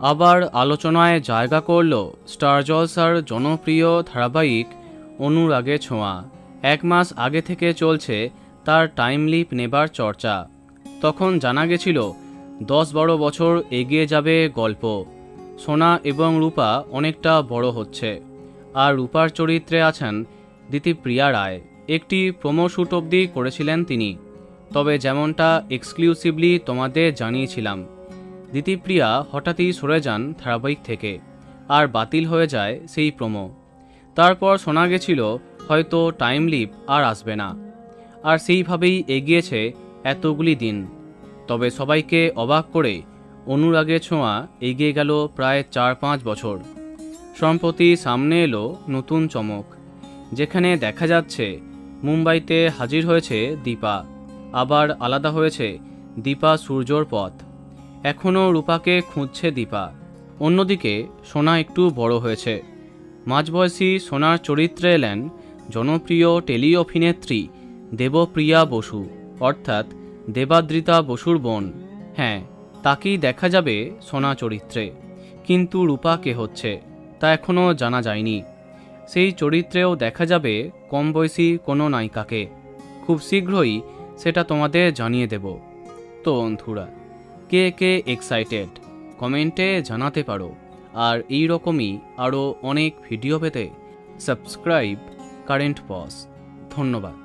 আবার আলোচনায় জায়গা করল স্টার জলসার জনপ্রিয় ধারাবাহিক অনুরাগে ছোঁয়া। 1 মাস আগে থেকে চলছে তার টাইম লিপ নেবার চর্চা। তখন জানা গেছিল 10-12 বছর এগিয়ে যাবে গল্প। সোনা এবং রূপা অনেকটা বড় হচ্ছে, আর রূপার চরিত্রে আছেন দিতিপ্রিয়া রায়। একটি প্রোমো শ্যুট অবধি করেছিলেন তিনি। তবে যেমনটা এক্সক্লুসিভলি তোমাদের জানিয়েছিলাম, দিতিপ্রিয়া হঠাৎই সরে যান ধারাবাহিক থেকে, আর বাতিল হয়ে যায় সেই প্রোমো। তারপর শোনা গেছিল হয়তো টাইম লিপ আর আসবে না, আর সেইভাবেই এগিয়েছে এতগুলি দিন। তবে সবাইকে অবাক করে অনুরাগে ছোঁয়া এগিয়ে গেল প্রায় 4-5 বছর। সম্প্রতি সামনে এলো নতুন চমক, যেখানে দেখা যাচ্ছে মুম্বাইতে হাজির হয়েছে দীপা, আবার আলাদা হয়েছে দীপা সূর্যর পথ। এখনও রূপাকে খুঁজছে দীপা। অন্যদিকে সোনা একটু বড় হয়েছে। মাঝবয়সী সোনার চরিত্রে এলেন জনপ্রিয় টেলি অভিনেত্রী দেবপ্রিয়া বসু, অর্থাৎ দেবাদ্রিতা বসুর বোন। হ্যাঁ, তাকেই দেখা যাবে সোনা চরিত্রে। কিন্তু রূপা কে হচ্ছে তা এখনও জানা যায়নি। সেই চরিত্রেও দেখা যাবে কম বয়সী কোনো নায়িকাকে। খুব শীঘ্রই সেটা তোমাদের জানিয়ে দেব। তো বন্ধুরা, কে কে এক্সাইটেড কমেন্টে জানাতে পারো। আর এই রকমই আরও অনেক ভিডিও পেতে সাবস্ক্রাইব কারেন্ট পজ। ধন্যবাদ।